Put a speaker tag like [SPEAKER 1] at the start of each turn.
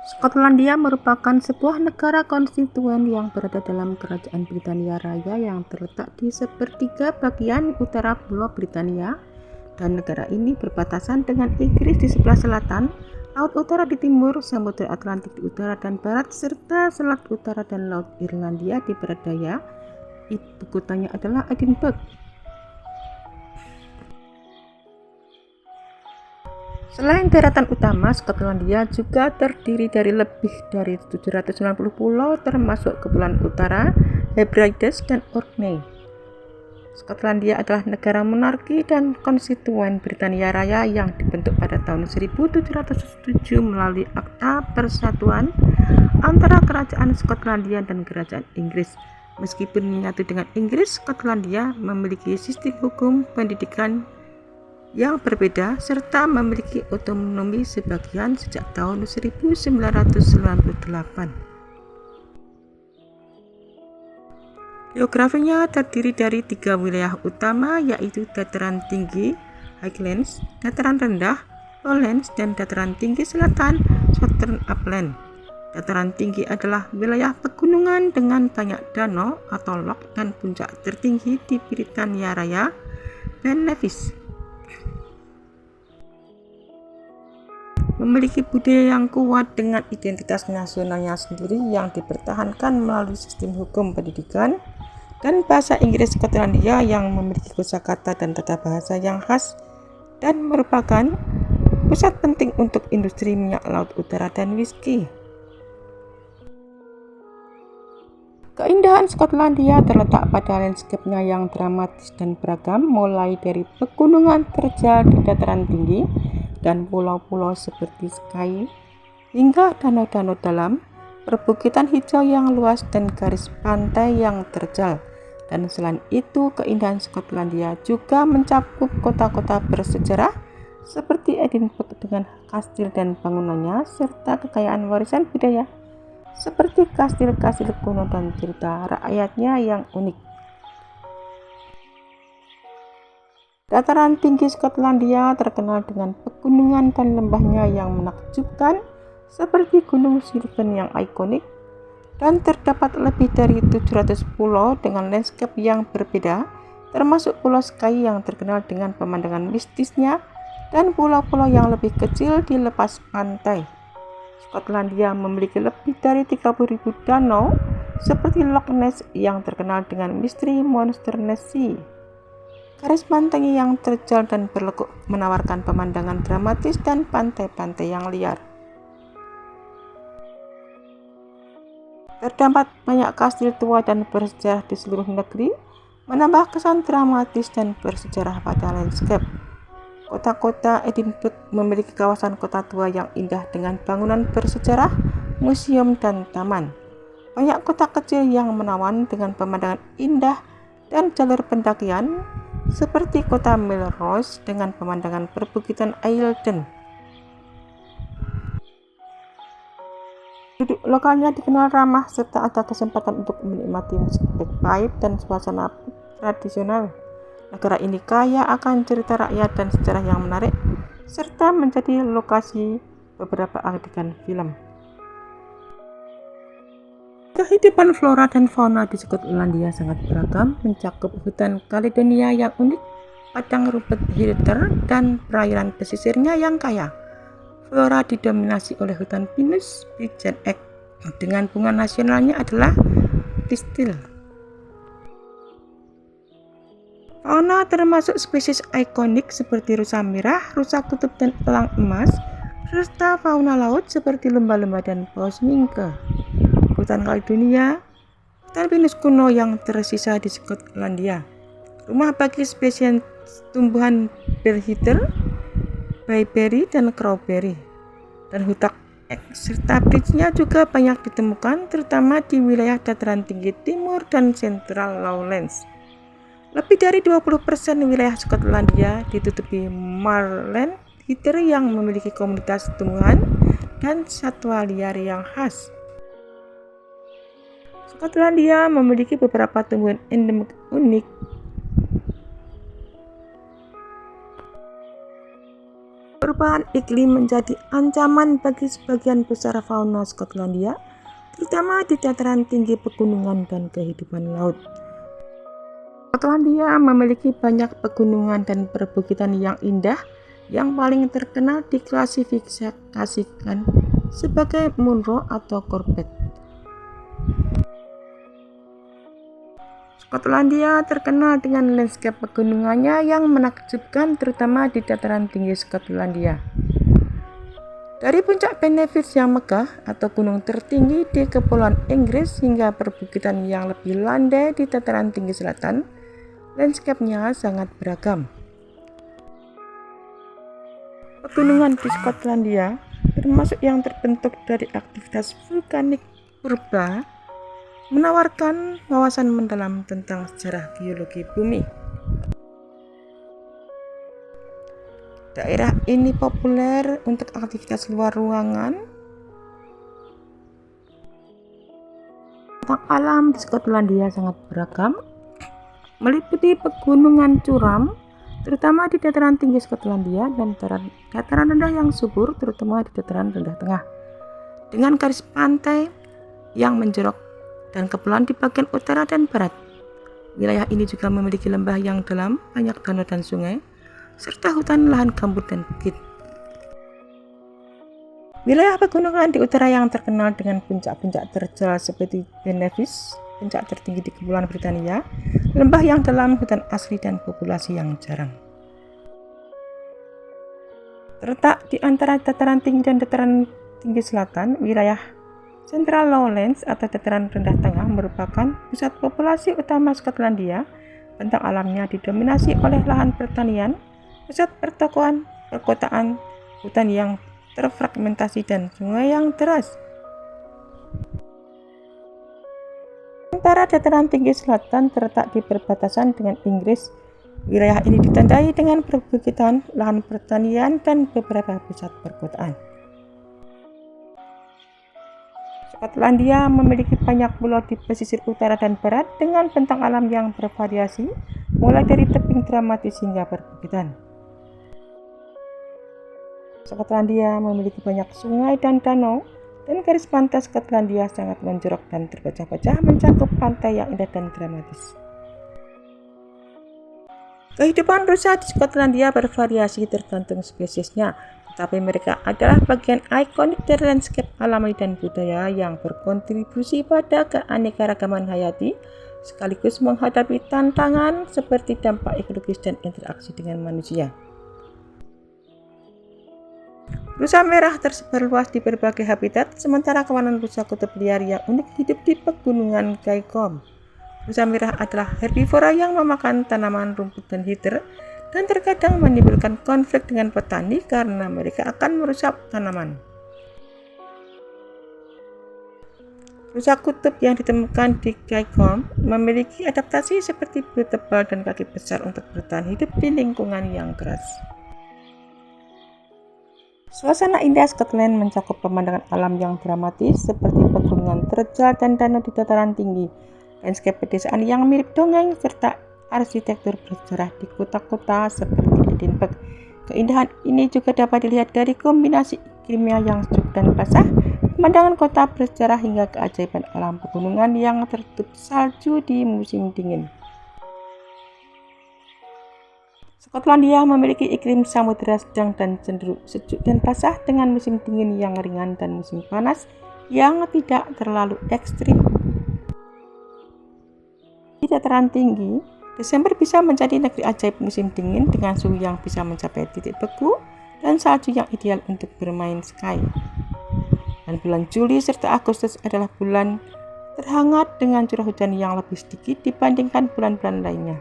[SPEAKER 1] Skotlandia merupakan sebuah negara konstituen yang berada dalam Kerajaan Britania Raya yang terletak di sepertiga bagian utara Pulau Britania, dan negara ini berbatasan dengan Inggris di sebelah selatan, Laut Utara di timur, Samudra Atlantik di utara dan barat, serta Selat Utara dan Laut Irlandia di barat daya. Ibu kotanya adalah Edinburgh. Selain daratan utama, Skotlandia juga terdiri dari lebih dari 790 pulau termasuk Kepulauan Utara, Hebrides, dan Orkney. Skotlandia adalah negara monarki dan konstituen Britania Raya yang dibentuk pada tahun 1707 melalui Akta Persatuan antara Kerajaan Skotlandia dan Kerajaan Inggris. Meskipun menyatu dengan Inggris, Skotlandia memiliki sistem hukum pendidikan yang berbeda serta memiliki otonomi sebagian sejak tahun 1998. Geografinya terdiri dari 3 wilayah utama, yaitu dataran tinggi Highlands, dataran rendah Lowlands, dan dataran tinggi selatan Southern Upland. Dataran tinggi adalah wilayah pegunungan dengan banyak danau atau loch dan puncak tertinggi di Britania Raya dan Nevis. Memiliki budaya yang kuat dengan identitas nasionalnya sendiri yang dipertahankan melalui sistem hukum pendidikan dan bahasa Inggris. Skotlandia yang memiliki kosakata dan tata bahasa yang khas dan merupakan pusat penting untuk industri minyak laut utara dan whisky. Keindahan Skotlandia terletak pada landscape-nya yang dramatis dan beragam, mulai dari pegunungan terjal di dataran tinggi dan pulau-pulau seperti Skye hingga danau-danau dalam, perbukitan hijau yang luas dan garis pantai yang terjal. Dan selain itu, keindahan Skotlandia juga mencakup kota-kota bersejarah seperti Edinburgh dengan kastil dan bangunannya, serta kekayaan warisan budaya seperti kastil-kastil kuno dan cerita rakyatnya yang unik. Dataran tinggi Skotlandia terkenal dengan pegunungan dan lembahnya yang menakjubkan seperti Gunung Sylvan yang ikonik, dan terdapat lebih dari 700 pulau dengan landscape yang berbeda, termasuk Pulau Skye yang terkenal dengan pemandangan mistisnya dan pulau-pulau yang lebih kecil di lepas pantai. Skotlandia memiliki lebih dari 30.000 danau seperti Loch Ness yang terkenal dengan misteri Monster Nessie. Garis pantai yang terjal dan berlekuk menawarkan pemandangan dramatis dan pantai-pantai yang liar. Terdapat banyak kastil tua dan bersejarah di seluruh negeri, menambah kesan dramatis dan bersejarah pada landscape. Kota-kota Edinburgh memiliki kawasan kota tua yang indah dengan bangunan bersejarah, museum, dan taman. Banyak kota kecil yang menawan dengan pemandangan indah dan jalur pendakian, seperti kota Melrose dengan pemandangan perbukitan Eildon. Penduduk lokalnya dikenal ramah serta ada kesempatan untuk menikmati musik bagpipe dan suasana tradisional. Negara ini kaya akan cerita rakyat dan sejarah yang menarik, serta menjadi lokasi beberapa adegan film. Kehidupan flora dan fauna di Skotlandia sangat beragam, mencakup hutan Caledonia yang unik, padang rumput Heather, dan perairan pesisirnya yang kaya. Flora didominasi oleh hutan pinus Pigeon Egg, dengan bunga nasionalnya adalah tistil. Fauna termasuk spesies ikonik seperti rusa merah, rusa kutub, dan elang emas, serta fauna laut seperti lumba-lumba dan paus mingke. Hutan Caledonia, hutan pinus kuno yang tersisa di Skotlandia, rumah bagi spesies tumbuhan Heather, bayberry, dan crowberry, dan hutan ek serta bridge-nya juga banyak ditemukan, terutama di wilayah dataran tinggi timur dan Central Lowlands. Lebih dari 20% wilayah Skotlandia ditutupi marland Heather yang memiliki komunitas tumbuhan dan satwa liar yang khas. Skotlandia memiliki beberapa tumbuhan endemik unik. Perubahan iklim menjadi ancaman bagi sebagian besar fauna Skotlandia, terutama di dataran tinggi pegunungan dan kehidupan laut. Skotlandia memiliki banyak pegunungan dan perbukitan yang indah, yang paling terkenal diklasifikasikan sebagai Munro atau Corbett. Skotlandia terkenal dengan landscape pegunungannya yang menakjubkan, terutama di dataran tinggi Skotlandia. Dari puncak Benefice yang megah atau gunung tertinggi di Kepulauan Inggris hingga perbukitan yang lebih landai di dataran tinggi selatan, landscape-nya sangat beragam. Pegunungan di Skotlandia, termasuk yang terbentuk dari aktivitas vulkanik purba, menawarkan wawasan mendalam tentang sejarah geologi bumi. Daerah ini populer untuk aktivitas luar ruangan. Tentang alam di Skotlandia sangat beragam, meliputi pegunungan curam, terutama di dataran tinggi Skotlandia, dan dataran rendah yang subur, terutama di dataran rendah tengah, dengan garis pantai yang menjorok dan kepulauan di bagian utara dan barat. Wilayah ini juga memiliki lembah yang dalam, banyak danau dan sungai, serta hutan lahan gambut dan bukit. Wilayah pegunungan di utara yang terkenal dengan puncak-puncak terjal seperti Benefice, puncak tertinggi di Kepulauan Britania, lembah yang dalam, hutan asli, dan populasi yang jarang. Terletak di antara dataran tinggi dan dataran tinggi selatan, wilayah Central Lowlands atau dataran rendah tengah merupakan pusat populasi utama Skotlandia. Bentang alamnya didominasi oleh lahan pertanian, pusat pertokoan, perkotaan, hutan yang terfragmentasi, dan sungai yang deras. Sementara dataran tinggi selatan terletak di perbatasan dengan Inggris. Wilayah ini ditandai dengan perbukitan, lahan pertanian, dan beberapa pusat perkotaan. Skotlandia memiliki banyak pulau di pesisir utara dan barat dengan bentang alam yang bervariasi, mulai dari tebing dramatis hingga perbukitan. Skotlandia memiliki banyak sungai dan danau, dan garis pantai Skotlandia sangat menjorok dan terpecah-pecah mencakup pantai yang indah dan dramatis. Kehidupan rusa di Skotlandia bervariasi tergantung spesiesnya, tetapi mereka adalah bagian ikonik dari landscape alami dan budaya yang berkontribusi pada keanekaragaman hayati, sekaligus menghadapi tantangan seperti dampak ekologis dan interaksi dengan manusia. Rusa merah tersebar luas di berbagai habitat, sementara kawanan rusa kutub liar yang unik hidup di pegunungan Cairngorm. Rusa merah adalah herbivora yang memakan tanaman, rumput, dan heather, dan terkadang menimbulkan konflik dengan petani karena mereka akan merusak tanaman. Rusa kutub yang ditemukan di Cairngorm memiliki adaptasi seperti bulu tebal dan kaki besar untuk bertahan hidup di lingkungan yang keras. Suasana indah Scotland mencakup pemandangan alam yang dramatis seperti pegunungan terjal dan danau di dataran tinggi, landscape pedesaan yang mirip dongeng, serta arsitektur bersejarah di kota-kota seperti Edinburgh. Keindahan ini juga dapat dilihat dari kombinasi iklimnya yang sejuk dan basah, pemandangan kota bersejarah, hingga keajaiban alam pegunungan yang tertutup salju di musim dingin. Skotlandia memiliki iklim samudera sedang dan cenderung sejuk dan basah, dengan musim dingin yang ringan dan musim panas yang tidak terlalu ekstrim. Di dataran tinggi, Desember bisa menjadi negeri ajaib musim dingin dengan suhu yang bisa mencapai titik beku dan salju yang ideal untuk bermain ski. Dan bulan Juli serta Agustus adalah bulan terhangat dengan curah hujan yang lebih sedikit dibandingkan bulan-bulan lainnya.